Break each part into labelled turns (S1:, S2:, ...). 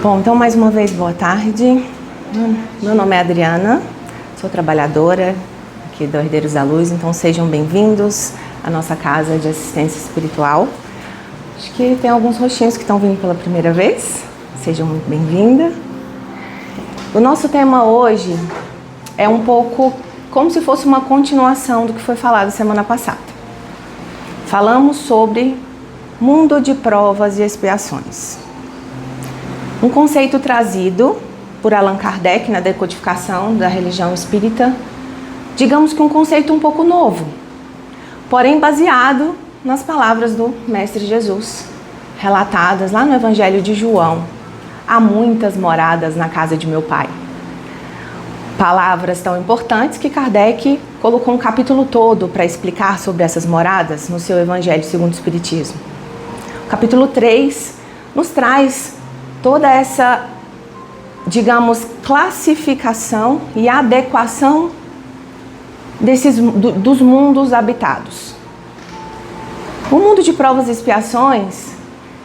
S1: Bom, então mais uma vez, boa tarde. Meu nome é Adriana, sou trabalhadora aqui do Herdeiros da Luz, então sejam bem-vindos à nossa casa de assistência espiritual. Acho que tem alguns rostinhos que estão vindo pela primeira vez, sejam muito bem-vindas. O nosso tema hoje é um pouco como se fosse uma continuação do que foi falado semana passada. Falamos sobre mundo de provas e expiações. Um conceito trazido por Allan Kardec na decodificação da religião espírita, digamos que um conceito um pouco novo, porém baseado nas palavras do Mestre Jesus, relatadas lá no Evangelho de João: há muitas moradas na casa de meu Pai. Palavras tão importantes que Kardec colocou um capítulo todo para explicar sobre essas moradas no seu Evangelho segundo o Espiritismo. O capítulo 3 nos traz toda essa, digamos, classificação e adequação dos mundos habitados. O mundo de provas e expiações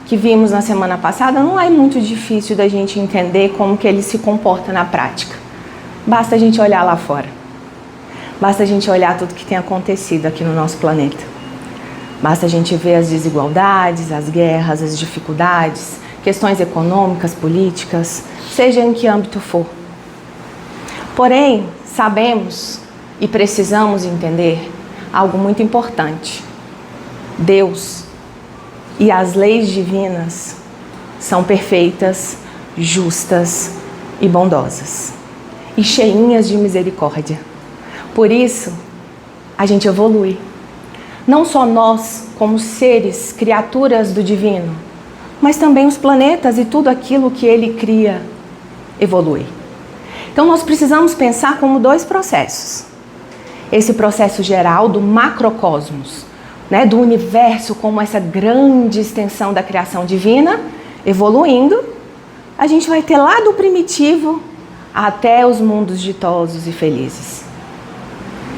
S1: que vimos na semana passada não é muito difícil da gente entender como que ele se comporta na prática. Basta a gente olhar lá fora. Basta a gente olhar tudo que tem acontecido aqui no nosso planeta. Basta a gente ver as desigualdades, as guerras, as dificuldades, questões econômicas, políticas, seja em que âmbito for. Porém, sabemos e precisamos entender algo muito importante. Deus e as leis divinas são perfeitas, justas e bondosas, e cheinhas de misericórdia. Por isso, a gente evolui. Não só nós, como seres, criaturas do divino, mas também os planetas e tudo aquilo que ele cria evolui. Então nós precisamos pensar como dois processos. Esse processo geral do macrocosmos, né, do universo como essa grande extensão da criação divina, evoluindo, a gente vai ter lá do primitivo até os mundos ditosos e felizes.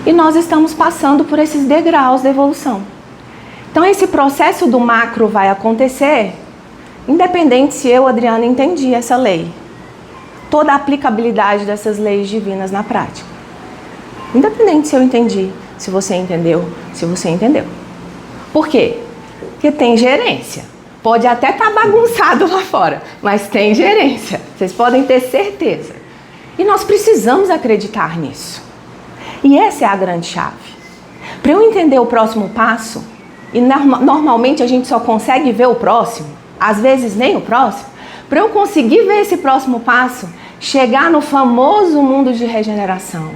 S1: E nós estamos passando por esses degraus da evolução. Então esse processo do macro vai acontecer independente se eu, Adriana, entendi essa lei, toda a aplicabilidade dessas leis divinas na prática. Independente se eu entendi, se você entendeu, se você entendeu. Por quê? Porque tem gerência. Pode até estar bagunçado lá fora, mas tem gerência. Vocês podem ter certeza. E nós precisamos acreditar nisso. E essa é a grande chave. Para eu entender o próximo passo, e normalmente a gente só consegue ver o próximo, às vezes nem o próximo, para eu conseguir ver esse próximo passo, chegar no famoso mundo de regeneração,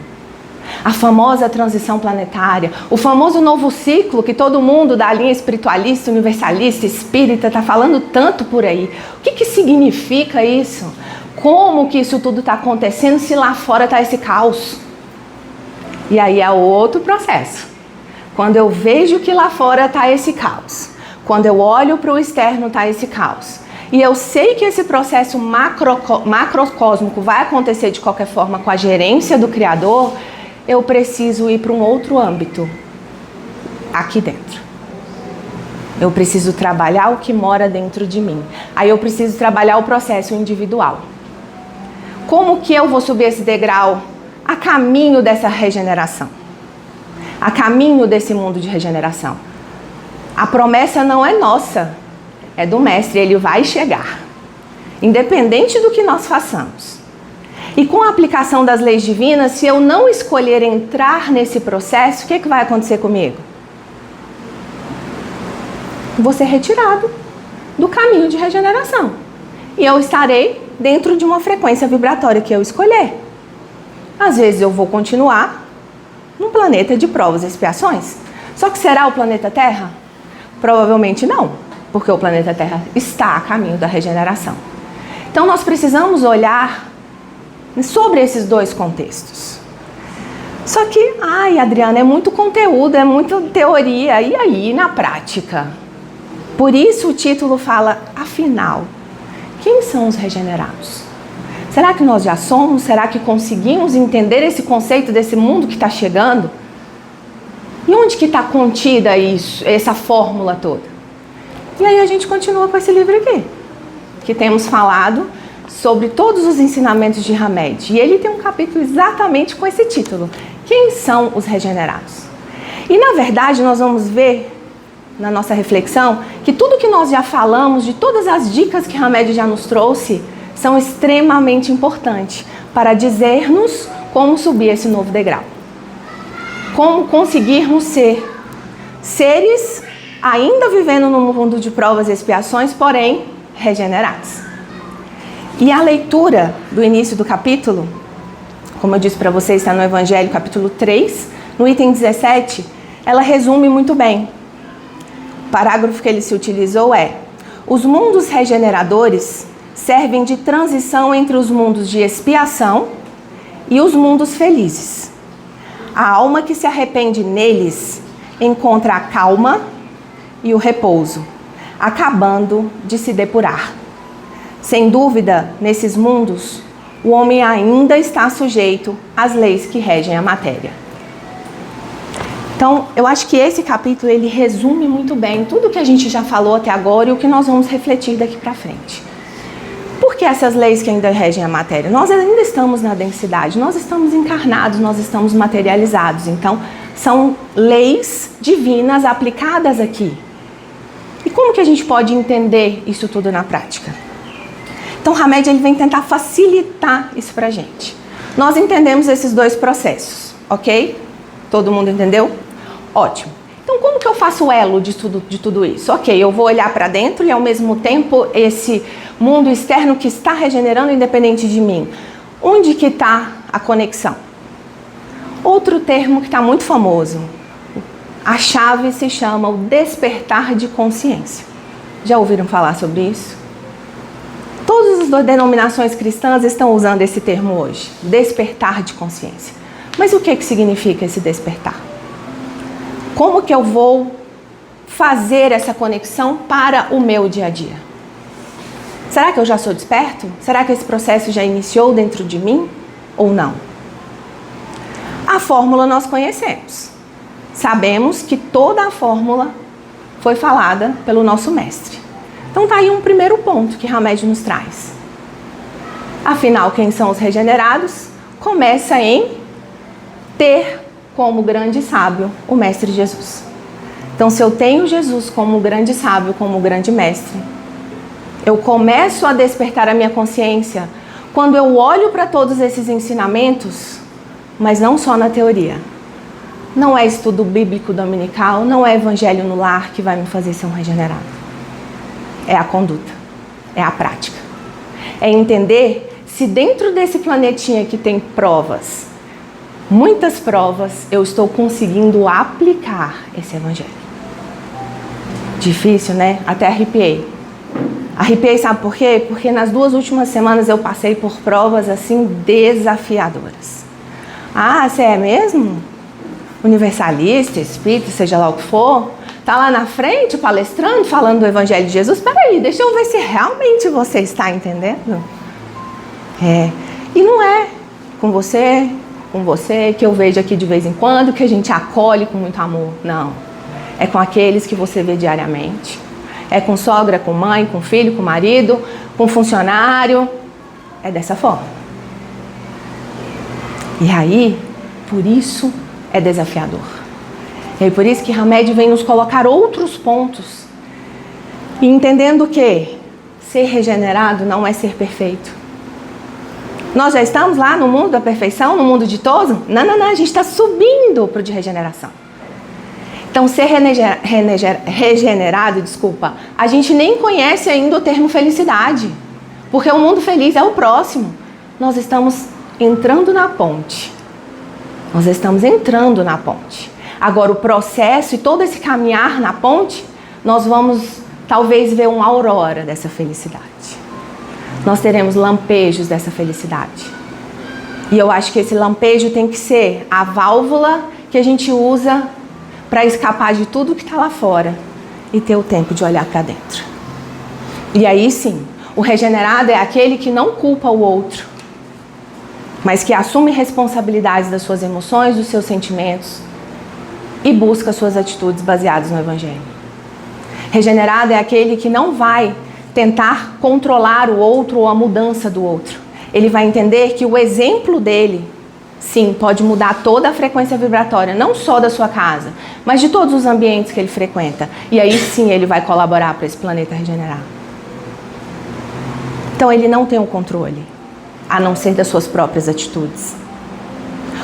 S1: a famosa transição planetária, o famoso novo ciclo que todo mundo da linha espiritualista, universalista, espírita está falando tanto por aí. O que significa isso? Como que isso tudo está acontecendo se lá fora está esse caos? E aí é outro processo. Quando eu vejo que lá fora está esse caos, quando eu olho para o externo, está esse caos. E eu sei que esse processo macrocósmico vai acontecer de qualquer forma com a gerência do Criador, eu preciso ir para um outro âmbito, aqui dentro. Eu preciso trabalhar o que mora dentro de mim. Aí eu preciso trabalhar o processo individual. Como que eu vou subir esse degrau a caminho dessa regeneração? A caminho desse mundo de regeneração? A promessa não é nossa, é do Mestre, ele vai chegar, independente do que nós façamos. E com a aplicação das leis divinas, se eu não escolher entrar nesse processo, o que vai acontecer comigo? Vou ser retirado do caminho de regeneração. E eu estarei dentro de uma frequência vibratória que eu escolher. Às vezes eu vou continuar num planeta de provas e expiações. Só que será o planeta Terra? Provavelmente não, porque o planeta Terra está a caminho da regeneração. Então nós precisamos olhar sobre esses dois contextos. Só que, Adriana, é muito conteúdo, é muita teoria, e aí na prática? Por isso o título fala, afinal, quem são os regenerados? Será que nós já somos? Será que conseguimos entender esse conceito desse mundo que está chegando? E onde que está contida isso, essa fórmula toda? E aí a gente continua com esse livro aqui, que temos falado sobre todos os ensinamentos de Hamed. E ele tem um capítulo exatamente com esse título: Quem são os regenerados? E na verdade nós vamos ver na nossa reflexão que tudo que nós já falamos, de todas as dicas que Hamed já nos trouxe, são extremamente importantes para dizer-nos como subir esse novo degrau. Como conseguirmos ser seres ainda vivendo no mundo de provas e expiações, porém regenerados. E a leitura do início do capítulo, como eu disse para vocês, está no Evangelho, capítulo 3, no item 17, ela resume muito bem. O parágrafo que ele se utilizou é: os mundos regeneradores servem de transição entre os mundos de expiação e os mundos felizes. A alma que se arrepende neles encontra a calma e o repouso, acabando de se depurar. Sem dúvida, nesses mundos, o homem ainda está sujeito às leis que regem a matéria. Então, eu acho que esse capítulo ele resume muito bem tudo o que a gente já falou até agora e o que nós vamos refletir daqui para frente. Por que essas leis que ainda regem a matéria? Nós ainda estamos na densidade, nós estamos encarnados, nós estamos materializados. Então, são leis divinas aplicadas aqui. E como que a gente pode entender isso tudo na prática? Então, Hamed ele vem tentar facilitar isso pra gente. Nós entendemos esses dois processos, ok? Todo mundo entendeu? Ótimo. Então, como que eu faço o elo de tudo isso? Ok, eu vou olhar para dentro e, ao mesmo tempo, esse mundo externo que está regenerando independente de mim. Onde que está a conexão? Outro termo que está muito famoso. A chave se chama o despertar de consciência. Já ouviram falar sobre isso? Todas as denominações cristãs estão usando esse termo hoje. Despertar de consciência. Mas o que significa esse despertar? Como que eu vou fazer essa conexão para o meu dia a dia? Será que eu já sou desperto? Será que esse processo já iniciou dentro de mim ou não? A fórmula nós conhecemos. Sabemos que toda a fórmula foi falada pelo nosso mestre. Então tá aí um primeiro ponto que Hamed nos traz. Afinal, quem são os regenerados? Começa em ter como grande sábio o Mestre Jesus. Então, se eu tenho Jesus como grande sábio, como grande mestre, eu começo a despertar a minha consciência quando eu olho para todos esses ensinamentos, mas não só na teoria. Não é estudo bíblico dominical, não é evangelho no lar que vai me fazer ser um regenerado. É a conduta, é a prática. É entender se dentro desse planetinha que tem provas, muitas provas, eu estou conseguindo aplicar esse evangelho. Difícil, né? Até arrepiei. Arrepiei, sabe por quê? Porque nas 2 últimas semanas eu passei por provas assim desafiadoras. Ah, você é mesmo? Universalista, espírita, seja lá o que for, tá lá na frente palestrando, falando do Evangelho de Jesus. Peraí, deixa eu ver se realmente você está entendendo. E não é com você que eu vejo aqui de vez em quando, que a gente acolhe com muito amor. Não. É com aqueles que você vê diariamente. É com sogra, com mãe, com filho, com marido, com funcionário. É dessa forma. E aí, por isso é desafiador. E aí, por isso que Hamed vem nos colocar outros pontos. E entendendo que ser regenerado não é ser perfeito. Nós já estamos lá no mundo da perfeição, no mundo ditoso? Não, a gente está subindo para o de regeneração. Então, ser regenerado, a gente nem conhece ainda o termo felicidade. Porque o mundo feliz é o próximo. Nós estamos entrando na ponte. Nós estamos entrando na ponte. Agora, o processo e todo esse caminhar na ponte, nós vamos talvez ver uma aurora dessa felicidade. Nós teremos lampejos dessa felicidade. E eu acho que esse lampejo tem que ser a válvula que a gente usa para escapar de tudo que está lá fora e ter o tempo de olhar para dentro. E aí sim, o regenerado é aquele que não culpa o outro, mas que assume responsabilidades das suas emoções, dos seus sentimentos e busca suas atitudes baseadas no Evangelho. Regenerado é aquele que não vai tentar controlar o outro ou a mudança do outro. Ele vai entender que o exemplo dele, sim, pode mudar toda a frequência vibratória, não só da sua casa, mas de todos os ambientes que ele frequenta. E aí sim ele vai colaborar para esse planeta regenerar. Então ele não tem o controle, a não ser das suas próprias atitudes.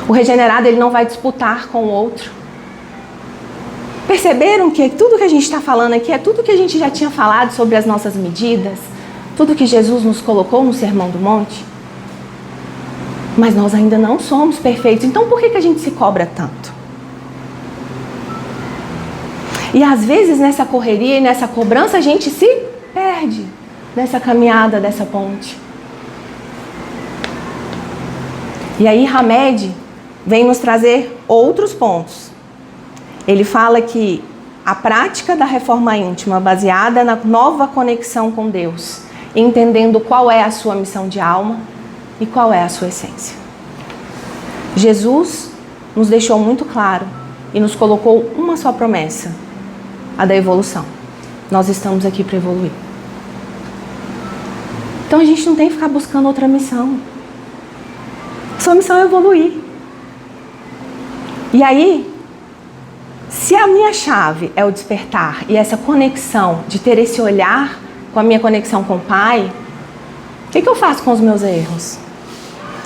S1: O regenerado, ele não vai disputar com o outro. Perceberam que tudo que a gente está falando aqui é tudo que a gente já tinha falado sobre as nossas medidas? Tudo que Jesus nos colocou no Sermão do Monte? Mas nós ainda não somos perfeitos, então por que a gente se cobra tanto? E às vezes nessa correria e nessa cobrança a gente se perde nessa caminhada dessa ponte. E aí Hamed vem nos trazer outros pontos. Ele fala que a prática da reforma íntima baseada na nova conexão com Deus, entendendo qual é a sua missão de alma e qual é a sua essência. Jesus nos deixou muito claro e nos colocou uma só promessa, a da evolução. Nós estamos aqui para evoluir. Então a gente não tem que ficar buscando outra missão. Sua missão é evoluir. E aí, se a minha chave é o despertar e essa conexão de ter esse olhar com a minha conexão com o Pai, o que eu faço com os meus erros?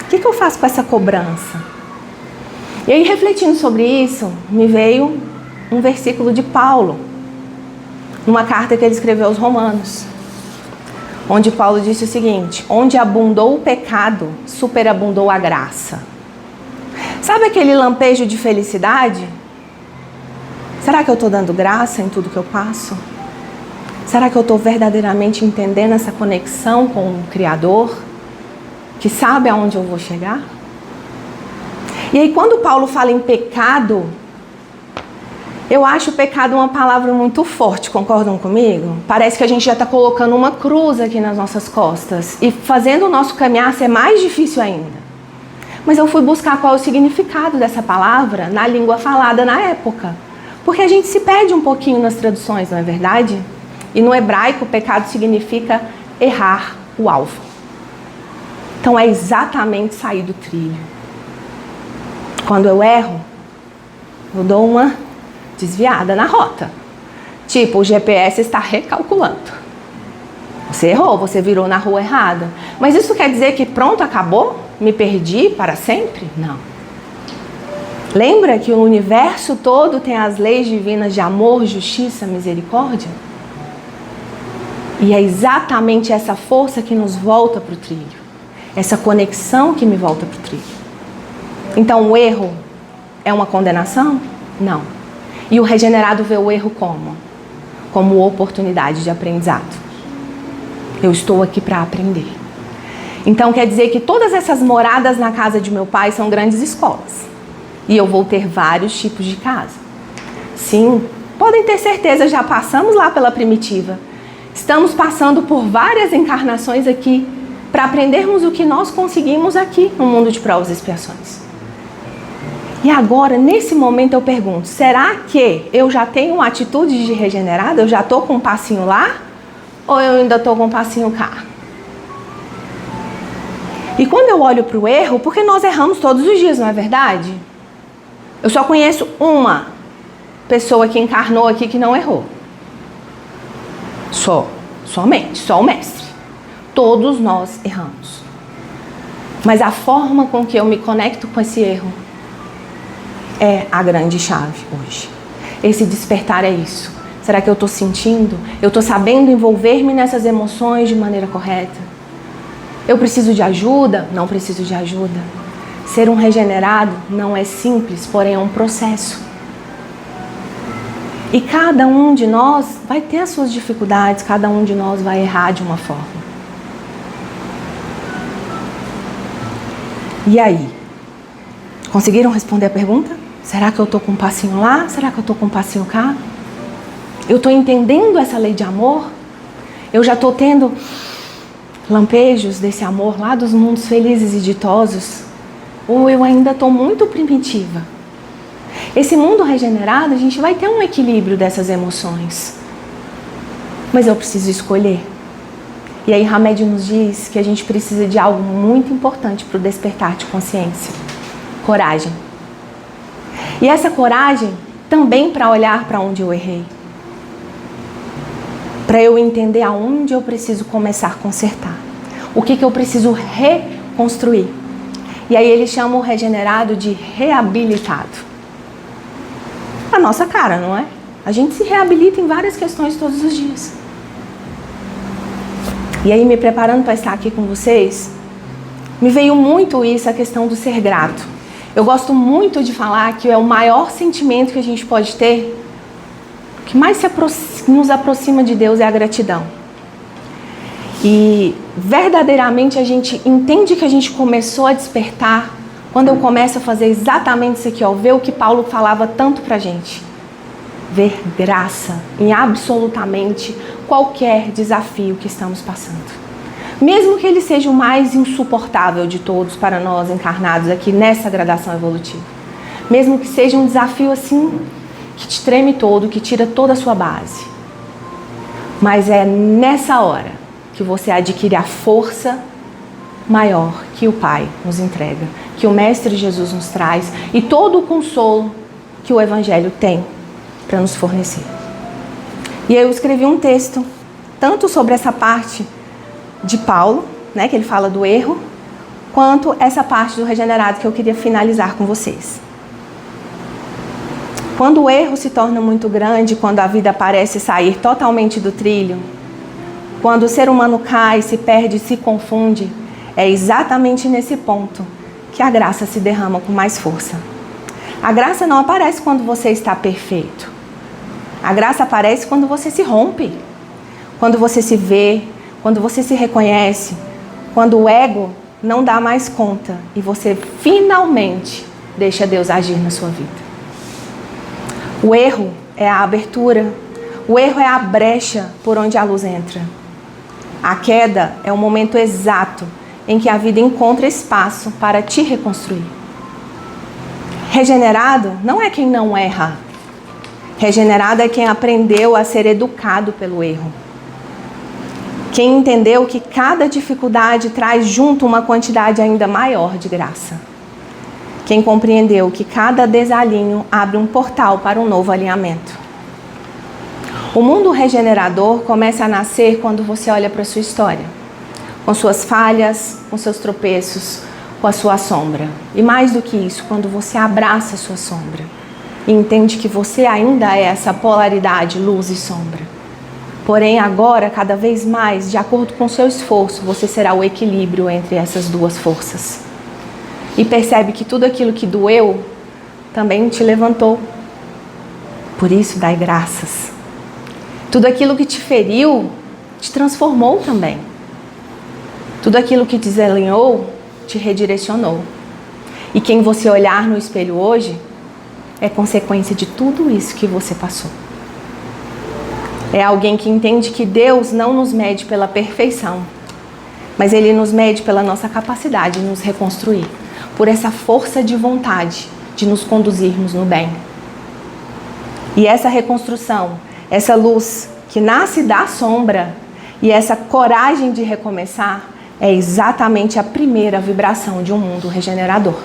S1: O que eu faço com essa cobrança? E aí, refletindo sobre isso, me veio um versículo de Paulo, numa carta que ele escreveu aos Romanos, onde Paulo disse o seguinte: onde abundou o pecado, superabundou a graça. Sabe aquele lampejo de felicidade? Será que eu estou dando graça em tudo que eu passo? Será que eu estou verdadeiramente entendendo essa conexão com o Criador, que sabe aonde eu vou chegar? E aí, quando Paulo fala em pecado, eu acho o pecado uma palavra muito forte, concordam comigo? Parece que a gente já está colocando uma cruz aqui nas nossas costas e fazendo o nosso caminhar ser mais difícil ainda. Mas eu fui buscar qual é o significado dessa palavra na língua falada na época. Porque a gente se perde um pouquinho nas traduções, não é verdade? E no hebraico, pecado significa errar o alvo. Então é exatamente sair do trilho. Quando eu erro, eu dou uma desviada na rota. Tipo, o GPS está recalculando. Você errou, você virou na rua errada. Mas isso quer dizer que pronto, acabou? Me perdi para sempre? Não. Lembra que o universo todo tem as leis divinas de amor, justiça, misericórdia? E é exatamente essa força que nos volta para o trilho. Essa conexão que me volta para o trilho. Então o erro é uma condenação? Não. E o regenerado vê o erro como? Como oportunidade de aprendizado. Eu estou aqui para aprender. Então quer dizer que todas essas moradas na casa de meu pai são grandes escolas. E eu vou ter vários tipos de casa. Sim, podem ter certeza, já passamos lá pela primitiva. Estamos passando por várias encarnações aqui para aprendermos o que nós conseguimos aqui no mundo de provas e expiações. E agora, nesse momento, eu pergunto, será que eu já tenho uma atitude de regenerado? Eu já estou com um passinho lá? Ou eu ainda estou com um passinho cá? E quando eu olho para o erro, porque nós erramos todos os dias, não é verdade? Eu só conheço uma pessoa que encarnou aqui que não errou. Somente, só o mestre. Todos nós erramos. Mas a forma com que eu me conecto com esse erro é a grande chave hoje. Esse despertar é isso. Será que eu estou sentindo? Eu estou sabendo envolver-me nessas emoções de maneira correta? Eu preciso de ajuda? Não preciso de ajuda. Ser um regenerado não é simples, porém é um processo. E cada um de nós vai ter as suas dificuldades, cada um de nós vai errar de uma forma. E aí? Conseguiram responder a pergunta? Será que eu estou com um passinho lá? Será que eu estou com um passinho cá? Eu estou entendendo essa lei de amor? Eu já estou tendo lampejos desse amor lá dos mundos felizes e ditosos? Ou eu ainda estou muito primitiva? Esse mundo regenerado, a gente vai ter um equilíbrio dessas emoções. Mas eu preciso escolher. E aí Hamed nos diz que a gente precisa de algo muito importante para o despertar de consciência: coragem. E essa coragem também para olhar para onde eu errei, para eu entender aonde eu preciso começar a consertar, o que eu preciso reconstruir. E aí ele chama o regenerado de reabilitado. A nossa cara, não é? A gente se reabilita em várias questões todos os dias. E aí, me preparando para estar aqui com vocês, me veio muito isso, a questão do ser grato. Eu gosto muito de falar que é o maior sentimento que a gente pode ter, o que mais nos aproxima de Deus, é a gratidão. E verdadeiramente a gente entende que a gente começou a despertar quando eu começo a fazer exatamente isso aqui, ó, ver o que Paulo falava tanto pra gente. Ver graça em absolutamente qualquer desafio que estamos passando. Mesmo que ele seja o mais insuportável de todos para nós encarnados aqui nessa gradação evolutiva. Mesmo que seja um desafio assim, que te treme todo, que tira toda a sua base. Mas é nessa hora que você adquire a força maior que o Pai nos entrega, que o Mestre Jesus nos traz e todo o consolo que o Evangelho tem para nos fornecer. E eu escrevi um texto tanto sobre essa parte de Paulo, né, que ele fala do erro, quanto essa parte do regenerado que eu queria finalizar com vocês. Quando o erro se torna muito grande, quando a vida parece sair totalmente do trilho, quando o ser humano cai, se perde, se confunde, é exatamente nesse ponto que a graça se derrama com mais força. A graça não aparece quando você está perfeito. A graça aparece quando você se rompe, quando você se vê, quando você se reconhece, quando o ego não dá mais conta e você finalmente deixa Deus agir na sua vida. O erro é a abertura, o erro é a brecha por onde a luz entra. A queda é o momento exato em que a vida encontra espaço para te reconstruir. Regenerado não é quem não erra. Regenerado é quem aprendeu a ser educado pelo erro. Quem entendeu que cada dificuldade traz junto uma quantidade ainda maior de graça. Quem compreendeu que cada desalinho abre um portal para um novo alinhamento. O mundo regenerador começa a nascer quando você olha para a sua história, com suas falhas, com seus tropeços, com a sua sombra. E mais do que isso, quando você abraça a sua sombra e entende que você ainda é essa polaridade, luz e sombra. Porém, agora, cada vez mais, de acordo com o seu esforço, você será o equilíbrio entre essas duas forças. E percebe que tudo aquilo que doeu também te levantou. Por isso, dai graças. Tudo aquilo que te feriu te transformou também. Tudo aquilo que te desalinhou te redirecionou. E quem você olhar no espelho hoje é consequência de tudo isso que você passou. É alguém que entende que Deus não nos mede pela perfeição, mas Ele nos mede pela nossa capacidade de nos reconstruir, por essa força de vontade de nos conduzirmos no bem. E essa reconstrução, essa luz que nasce da sombra e essa coragem de recomeçar é exatamente a primeira vibração de um mundo regenerador.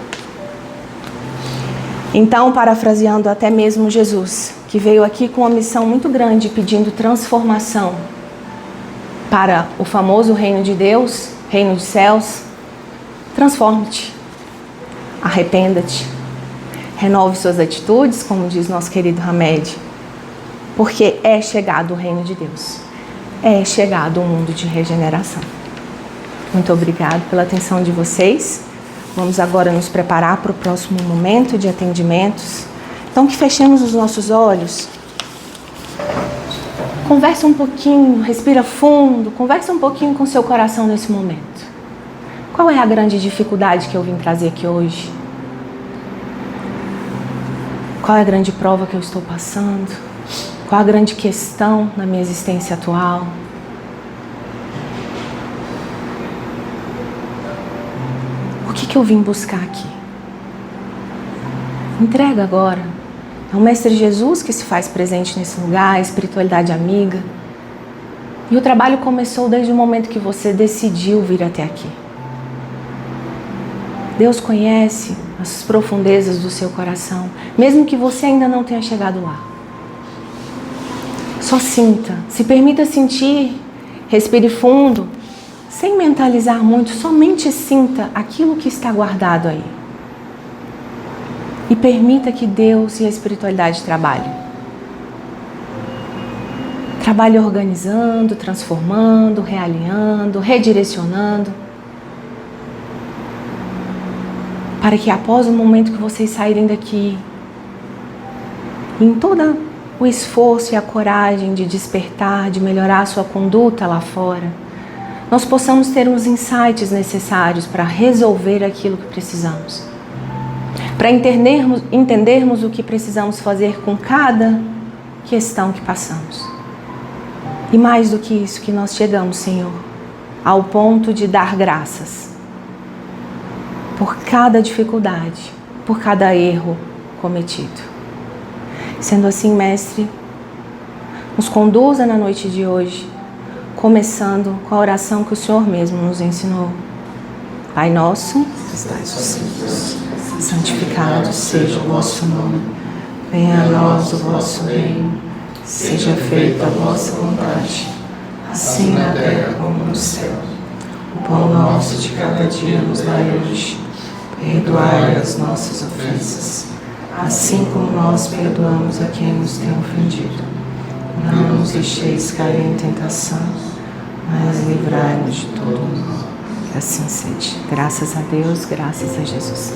S1: Então, parafraseando até mesmo Jesus, que veio aqui com uma missão muito grande, pedindo transformação para o famoso reino de Deus, reino dos céus, transforme-te, arrependa-te, renove suas atitudes, como diz nosso querido Hamed, porque é chegado o reino de Deus, é chegado o mundo de regeneração. Muito obrigado pela atenção de vocês. Vamos agora nos preparar para o próximo momento de atendimentos. Então, que fechemos os nossos olhos. Conversa um pouquinho, respira fundo, conversa um pouquinho com seu coração nesse momento. Qual é a grande dificuldade que eu vim trazer aqui hoje? Qual é a grande prova que eu estou passando? Qual a grande questão na minha existência atual? O que eu vim buscar aqui? Entrega agora. É o Mestre Jesus que se faz presente nesse lugar, a espiritualidade amiga. E o trabalho começou desde o momento que você decidiu vir até aqui. Deus conhece as profundezas do seu coração, mesmo que você ainda não tenha chegado lá. Só sinta, se permita sentir, respire fundo, sem mentalizar muito, somente sinta aquilo que está guardado aí. E permita que Deus e a espiritualidade trabalhem. Trabalhe organizando, transformando, realinhando, redirecionando. Para que após o momento que vocês saírem daqui, em todo o esforço e a coragem de despertar, de melhorar a sua conduta lá fora, nós possamos ter os insights necessários para resolver aquilo que precisamos. Para entendermos o que precisamos fazer com cada questão que passamos. E mais do que isso, que nós chegamos, Senhor, ao ponto de dar graças por cada dificuldade, por cada erro cometido. Sendo assim, Mestre, nos conduza na noite de hoje, começando com a oração que o Senhor mesmo nos ensinou. Pai nosso, que estais nos céus, santificado seja o vosso nome. Venha a nós o vosso reino. Seja feita a vossa vontade, assim na terra como no céu. O pão nosso de cada dia nos dai hoje. Perdoai as nossas ofensas, assim como nós perdoamos a quem nos tem ofendido. Não nos deixeis cair em tentação, mas livrai-nos de todo mal. Que assim seja. Graças a Deus, graças a Jesus.